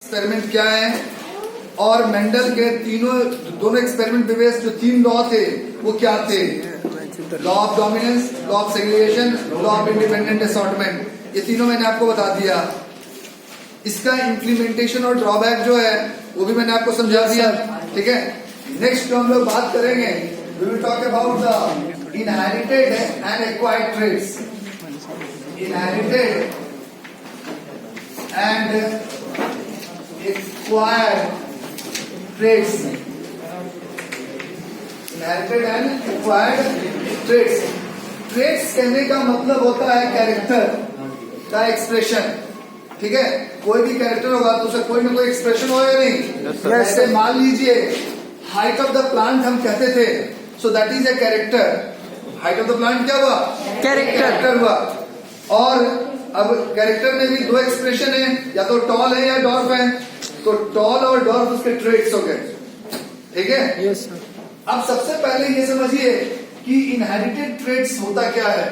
Experiment क्या है और मेंडल के दोनों एक्सपेरिमेंट बेस्ड जो 3 लॉ थे वो क्या थे? Law of dominance, law of segregation, law of independent assortment, ये तीनों मैंने आपको बता दिया। इसका इम्प्लीमेंटेशन और ड्रॉबैक जो है वो भी मैंने आपको समझा दिया। ठीक है, नेक्स्ट जो हम लोग बात करेंगे, we will talk about the inherited and acquired traits. Inherited and acquired traits. Inherited and acquired traits. Traits कहने का मतलब होता है कैरेक्टर का एक्सप्रेशन। ठीक है, कोई भी कैरेक्टर होगा तो उसे कोई ना कोई एक्सप्रेशन होगा या नहीं? जैसे मान लीजिए हाइट ऑफ द प्लांट हम कहते थे, सो that is a character. Height of the plant क्या हुआ? कैरेक्टर हुआ। और अब कैरेक्टर में भी 2 एक्सप्रेशन है, या तो टॉल है या डॉर्फ है। तो टॉल और डॉर्फ उसके ट्रेट्स हो गए। ठीक है, यस सर। अब सबसे पहले ये समझिए कि इनहेरिटेड ट्रेट्स होता क्या है।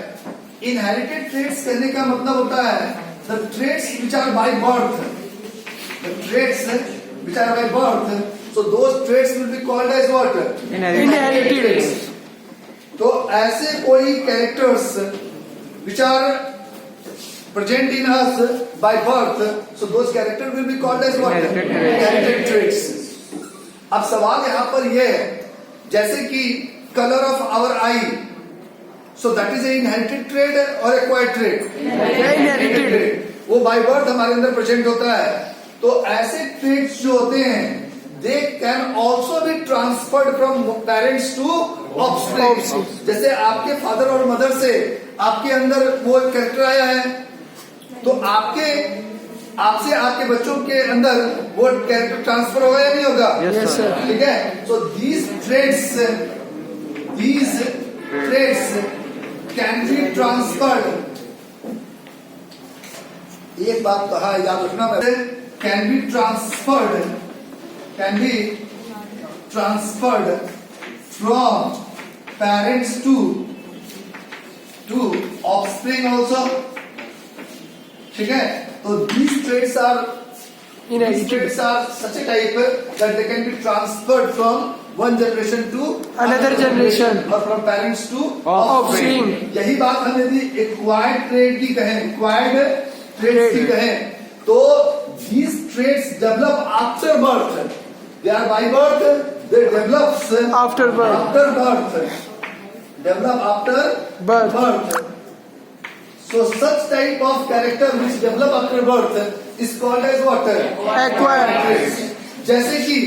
इनहेरिटेड ट्रेट्स कहने का मतलब होता है the traits which are by birth. The traits which are by birth, so those traits will be called as what? Inherited traits. तो ऐसे कोई characters which are present in us by birth, so those characters will be called as what? Inherited traits. अब सवाल यहाँ पर यह है, जैसे कि color of our eye, so that is an inherited trait or acquired trait? Inherited trait. वो by birth हमारे अंदर present होता है। तो ऐसे traits जो होते हैं they can also be transferred from parents to offspring। जैसे आपके फादर और मदर से आपके अंदर वो कैरेक्टर आया है, तो आपसे आपके बच्चों के अंदर वो कैरेक्टर ट्रांसफर होगा या नहीं होगा? Yes, sir. ठीक है, so these traits can be transferred। एक बात कहा याद रखना, can be transferred from parents to offspring also। ठीक है, तो these traits are such a type that they can be transferred from one generation to Another generation, और from parents to offspring। यही बात हम यदि एक्वायर्ड ट्रेट की कहें, एक्वायर्ड ट्रेट्स की कहें, तो these traits develop after birth। They are by birth, they develops After birth. Develop after birth। So such type of character which develop after birth is called as what? Acquired traits। जैसे कि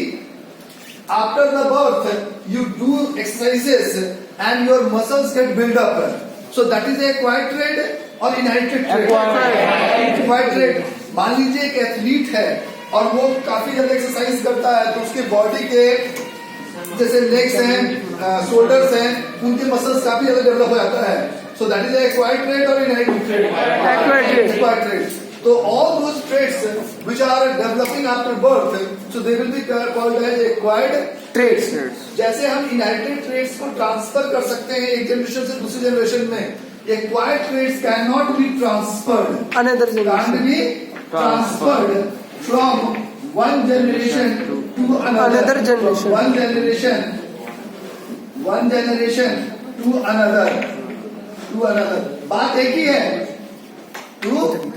after the birth you do exercises and your muscles get built up, so that is a acquired trait or inherited trait? Acquired trait। मान लीजिए एक athlete है और वो काफी ज्यादा एक्सरसाइज करता है, तो उसके बॉडी के जैसे लेग्स हैं, शोल्डर्स हैं, उनके मसल्स काफी ज्यादा डेवलप हो जाता है। So that is acquired trait और इनहेरिटेड ट्रेट? Acquired trait. तो all those traits which are developing after birth, so they will be called as acquired traits. जैसे हम इनहेरिटेड ट्रेट्स को ट्रांसफर कर सकते हैं एक जनरेशन से दूसरी जनरेशन में, acquired traits can not be transferred. Another generation. Can't be transferred from one generation to another generation। From one generation to another बात एक ही है, to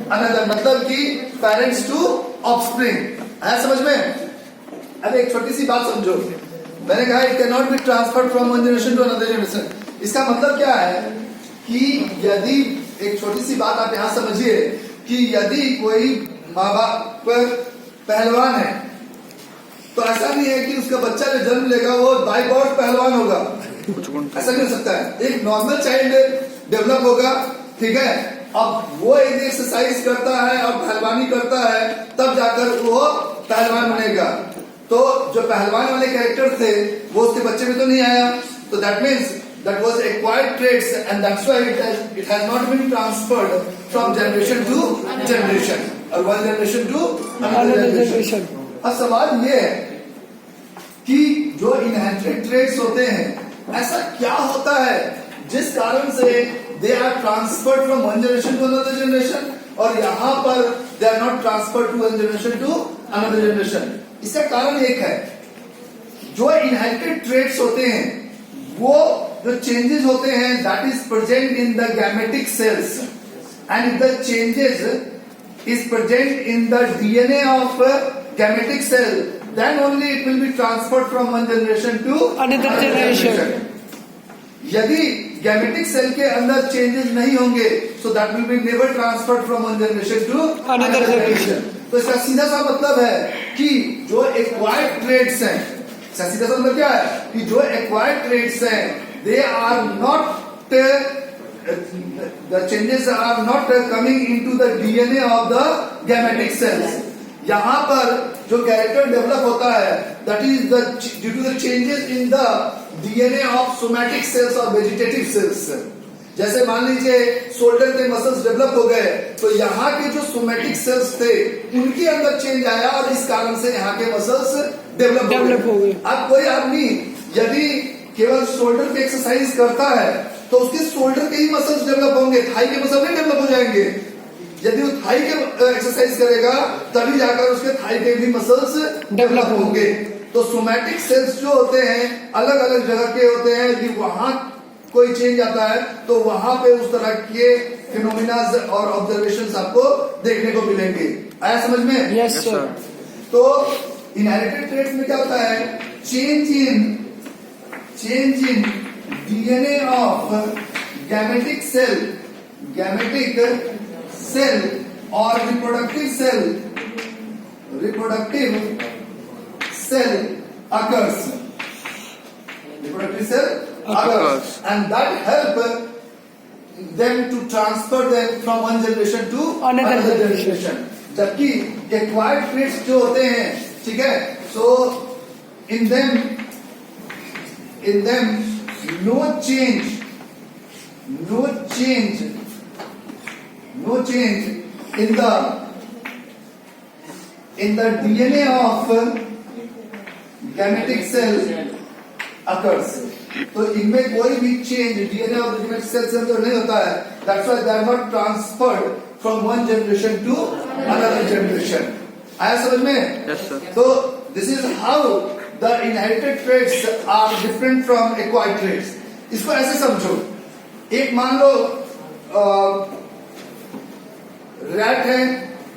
another मतलब कि पेरेंट्स टू ऑफस्प्रिंग। है समझ में? अब एक छोटी सी बात समझो, मैंने कहा it can not be transferred from one generation to another generation. इसका मतलब क्या है कि यदि, एक छोटी सी बात आप यहां समझिए कि यदि कोई माँ बाप पहलवान है, तो ऐसा नहीं है कि उसका बच्चा जो जन्म लेगा वो बाय बर्थ पहलवान होगा। ऐसा नहीं हो सकता है। एक नॉर्मल चाइल्ड डेवलप होगा, ठीक है, अब वो यदि एक्सरसाइज करता है और पहलवानी करता है तब जाकर वो पहलवान बनेगा। तो जो पहलवान वाले कैरेक्टर थे वो उसके बच्चे में तो नहीं आया, तो that means that was acquired traits and that's why it has not been transferred from generation to generation or one generation to another generation। अब सवाल ये है कि जो इनहेरिटेड ट्रेट्स होते हैं ऐसा क्या होता है जिस कारण से they are transferred from one generation to another generation और यहाँ पर they are not transferred to one generation to another generation. इसका कारण एक है, जो इनहेरिटेड ट्रेट्स होते हैं वो जो चेंजेस होते हैं that is present in the gametic cells and if the changes is present in the DNA of gametic cell, then only it will be transferred from one generation to Another generation. यदि gametic cell के अंदर changes नहीं होंगे so that will be never transferred from one generation to Another generation. तो इसका सीधा सा मतलब है कि जो एक्वायर्ड ट्रेड्स हैं, इसका सीधा सा मतलब क्या है कि जो एक्वायर्ड ट्रेड्स हैं they are not the changes are not coming into the DNA of the gametic cells. यहाँ पर जो कैरेक्टर डेवलप होता है that is the due to the changes in the DNA of somatic cells और vegetative cells. जैसे मान लीजिए shoulder के मसल्स डेवलप हो गए तो यहाँ के जो सोमेटिक सेल्स थे उनके अंदर चेंज आया और इस कारण से यहाँ के मसल्स डेवलप हो गए। अब कोई आदमी यदि केवल शोल्डर पे एक्सरसाइज करता है तो उसके शोल्डर के ही मसल्स डेवलप होंगे, थाई के मसल नहीं डेवलप हो जाएंगे। यदि वो थाई के एक्सरसाइज करेगा तभी जाकर उसके थाई के भी मसल्स डेवलप होंगे। तो सोमैटिक सेल्स जो होते हैं अलग अलग जगह के होते हैं, यदि वहां कोई चेंज आता है तो वहां पे उस तरह के फिनोमिना और ऑब्जर्वेशन आपको देखने को मिलेंगे। आया समझ में? Yes sir. तो इनहेरिटेड ट्रेट्स में क्या होता है, change in DNA of gametic cell or reproductive cell occurs. Reproductive cell occurs, and that help them to transfer them from one generation to another generation. जबकि acquired traits जो होते हैं, ठीक है, so in them no change in the DNA of gametic cell occurs. तो इनमें कोई भी change DNA of gametic cells के अंदर नहीं होता है। That's why they are not transferred from one generation to another generation. आया समझ में? Yes sir. So this is how the inherited traits are different from acquired traits. इसको ऐसे समझो, एक मान लो रैट है,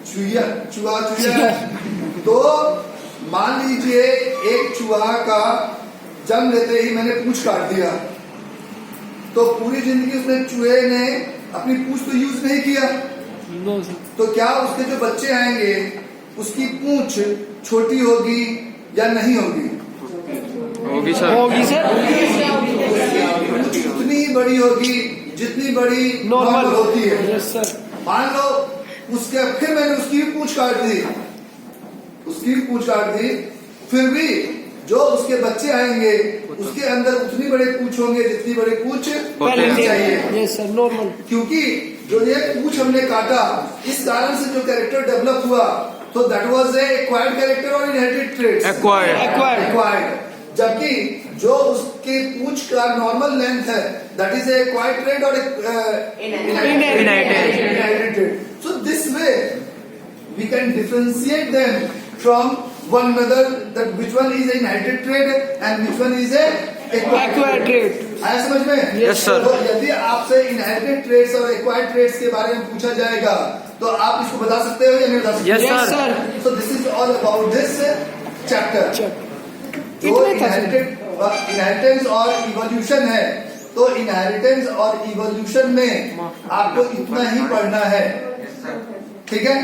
चूहा तो मान लीजिए एक चूहा का जन्म लेते ही मैंने पूंछ काट दिया तो पूरी जिंदगी उसने चूहे ने अपनी पूंछ तो यूज नहीं किया, तो क्या उसके जो बच्चे आएंगे उसकी पूंछ छोटी होगी या नहीं होगी? होगी सर। होगी सर। उतनी बड़ी होगी जितनी बड़ी नॉर्मल होती है। Yes sir. मान लो उसके फिर मैंने उसकी भी पूंछ काट दी, फिर भी जो उसके बच्चे आएंगे उसके अंदर उतनी बड़े पूंछ होंगे जितनी बड़ी पूंछ होनी चाहिए। Yes sir, normal. क्योंकि जो ये पूंछ हमने काटा इस कारण से जो कैरेक्टर डेवलप हुआ तो that was a acquired character और इनहेरिटेड ट्रेट्स। एक्वायर्ड। जबकि जो उसके पूंछ का नॉर्मल लेंथ है that is a acquired trait और inherited trait. So this way we can differentiate them from one another, that which one is an inherited trait and which one is a acquired trait. आया समझ में? Yes sir. तो यदि आपसे inherited traits और acquired traits के बारे में पूछा जाएगा तो आप इसको बता सकते हो या नहीं बता सकते? Yes sir. So this is all about this chapter. जो inheritance और evolution है तो inheritance और evolution में आपको इतना ही पढ़ना है, ठीक है?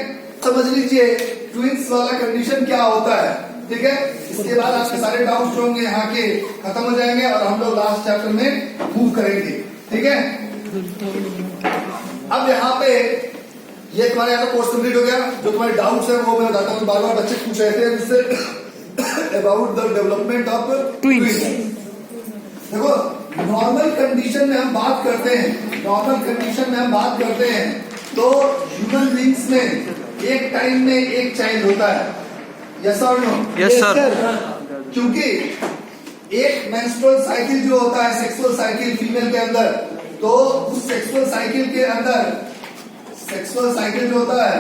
समझ लीजिए ट्विंस वाला कंडीशन क्या होता है, ठीक है? इसके बाद आपके सारे डाउट्स होंगे यहाँ के खत्म हो जाएंगे और हम लोग लास्ट चैप्टर में मूव करेंगे, ठीक है? अब यहाँ पे ये तुम्हारे यहाँ का कोर्स कंप्लीट हो गया। जो तुम्हारे डाउट्स है वो मैं बताता हूँ। बार बार बच्चे पूछ रहे थे मुझसे about the development of twins. देखो नॉर्मल कंडीशन में हम बात करते हैं, तो ह्यूमन बींग्स में एक टाइम में एक चाइल्ड होता है, यस और नो? Yes sir. क्योंकि एक मेंस्ट्रुअल साइकिल जो होता है, सेक्सुअल साइकिल फीमेल के अंदर, तो उस सेक्सुअल साइकिल के अंदर सेक्सुअल साइकिल जो होता है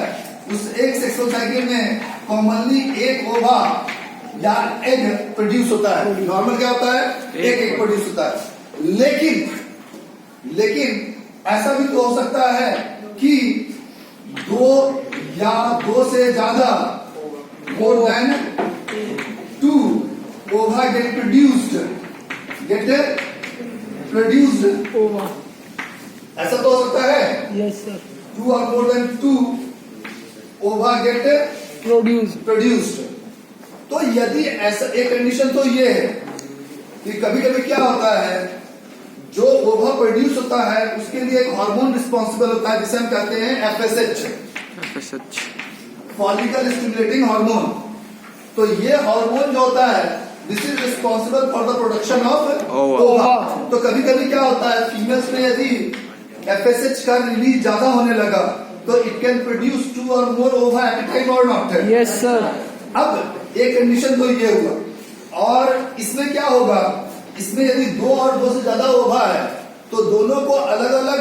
उस एक सेक्सुअल साइकिल में कॉमनली एक ओवा या एग प्रोड्यूस होता है। नॉर्मल क्या होता है, एक एग प्रोड्यूस होता है। लेकिन ऐसा भी तो हो सकता है कि दो या दो से ज्यादा मोर देन 2 ओवा गेट प्रोड्यूस्ड Over. ऐसा तो हो सकता है। Yes, sir. 2 or more than 2 ओवा गेट Produce. प्रोड्यूस्ड। तो यदि ऐसा एक कंडीशन तो ये है कि कभी कभी क्या होता है, जो ओवा प्रोड्यूस होता है उसके लिए एक हार्मोन रिस्पॉन्सिबल होता है जिसे हम कहते हैं FSH, फॉलिकल स्टिमुलेटिंग हार्मोन। तो ये हार्मोन जो होता है this is responsible for the production of ओवा। तो कभी कभी क्या होता है, फीमेल्स में यदि FSH का रिलीज ज्यादा होने लगा तो इट कैन प्रोड्यूस 2 और मोर ओवा एट ए टाइम और नॉट। Yes, sir. अब एक कंडीशन तो ये हुआ, और इसमें क्या होगा, इसमें यदि 2 और 2 से ज्यादा ओवा है तो दोनों को अलग अलग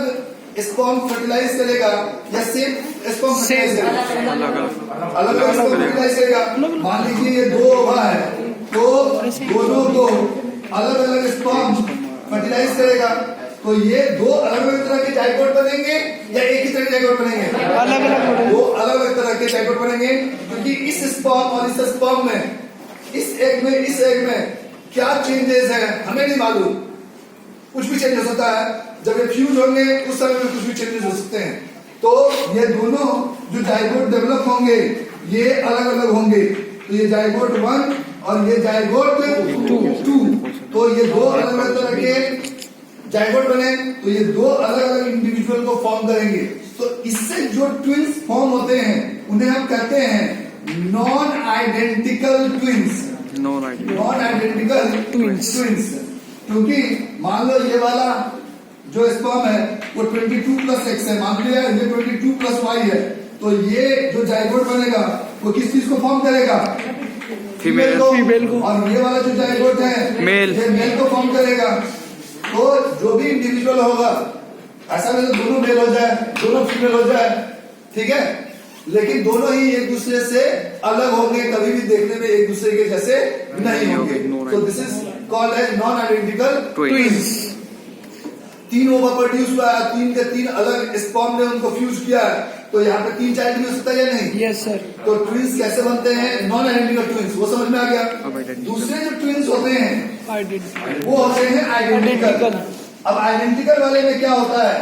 स्पर्म फर्टिलाइज करेगा या सेम स्पर्म फर्टिलाइज करेगा, अलग अलग स्पर्म फर्टिलाइज करेगा। मान लीजिए ये 2 ओवा है तो दोनों को अलग अलग स्पर्म फर्टिलाइज करेगा, तो ये 2 अलग अलग तरह के जाइगोट बनेंगे या एक ही तरह के जाइगोट बनेंगे, अलग अलग 2 अलग अलग तरह के जाइगोट बनेंगे। क्योंकि इस स्पर्म और इस स्पर्म में, इस एग में क्या चेंजेस है हमें नहीं मालूम, कुछ भी चेंजेस होता है। जब ये फ्यूज होंगे उस समय में कुछ भी चेंजेस हो सकते हैं। तो ये दोनों जो जाइगोट डेवलप होंगे ये अलग अलग होंगे। तो ये जाइगोट 1 और ये जाइगोट 2, तो ये 2 अलग अलग तरह के जाइगोट बने, तो ये 2 अलग अलग इंडिविजुअल को फॉर्म करेंगे। तो इससे जो ट्विंस फॉर्म होते हैं उन्हें हम कहते हैं नॉन आइडेंटिकल ट्विंस। क्योंकि मान लो ये वाला जो स्पर्म है वो 22+X है, मान लिया ये 22+Y है, तो ये जो जाइगोट बनेगा वो किस चीज को फॉर्म करेगा, फीमेल को। और ये वाला जो जाइगोट है मेल, ये मेल को फॉर्म करेगा। तो जो भी इंडिविजुअल होगा, ऐसा नहीं दोनों मेल हो जाए दोनों फीमेल हो जाए, ठीक है, लेकिन दोनों ही एक दूसरे से अलग होंगे, कभी भी देखने में एक दूसरे के जैसे नहीं होंगे। तो this is called as non identical twins. 3 ova produce हुआ, 3 के 3 अलग स्पर्म ने उनको फ्यूज किया, तो यहाँ पे 3 चाइल्ड भी हो सकता है या नहीं? Yes, sir. तो ट्विंस कैसे बनते हैं, नॉन आइडेंटिकल ट्विंस, वो समझ में आ गया। दूसरे जो ट्विंस होते हैं वो होते हैं आइडेंटिकल। अब आइडेंटिकल वाले में क्या होता है,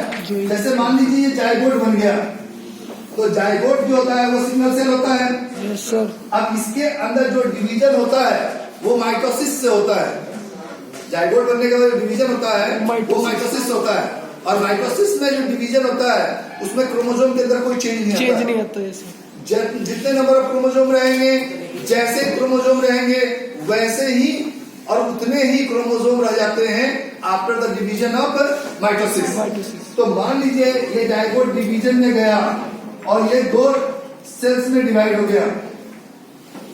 जैसे मान लीजिए ये जाइगोट बन गया, तो जाइगोट जो होता है वो सिंगल सेल होता है। Yes, sir. अब इसके अंदर जो डिवीजन होता है वो माइटोसिस से होता है। जाइगोट बनने का जो डिवीजन होता है वो माइटोसिस से होता है, और माइटोसिस में जो डिवीजन होता है उसमें क्रोमोसोम के अंदर कोई चेंज नहीं आता है। जितने नंबर ऑफ क्रोमोसोम रहेंगे, जैसे क्रोमोसोम रहेंगे वैसे ही और उतने ही क्रोमोसोम रह जाते हैं after the division of mitosis. तो मान लीजिए ये जाइगोट डिवीजन में गया और ये 2 सेल्स में डिवाइड हो गया,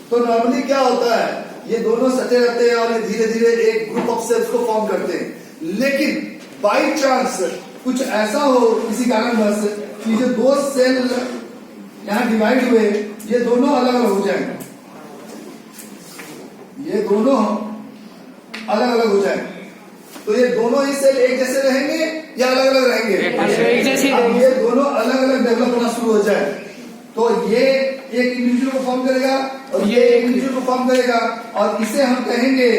तो नॉर्मली क्या होता है, ये दोनों सटे रहते हैं और ये धीरे धीरे एक ग्रुप ऑफ सेल्स को फॉर्म करते हैं। लेकिन बाई चांस कुछ ऐसा हो किसी कारणवश कि जो 2 सेल यहाँ डिवाइड हुए ये दोनों अलग अलग हो जाएंगे, ये दोनों अलग अलग हो जाएंगे, तो ये दोनों ही सेल एक जैसे रहेंगे या अलग अलग रहेंगे? एक जैसे। अब ये दोनों अलग अलग डेवलप होना शुरू हो जाए तो ये एक इंडिविजुअल को फॉर्म करेगा और ये एक इंडिविजुअल को फॉर्म करेगा, और इसे हम कहेंगे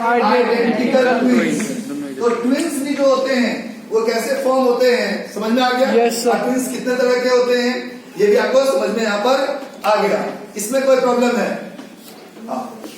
आइडेंटिकल ट्विंस। तो ट्विंस भी जो होते हैं वो कैसे फॉर्म होते हैं समझ में आ गया? Yes, sir. ट्विंस कितने तरह के होते हैं ये भी आपको समझ में यहाँ पर आ गया, इसमें कोई प्रॉब्लम है? हाँ।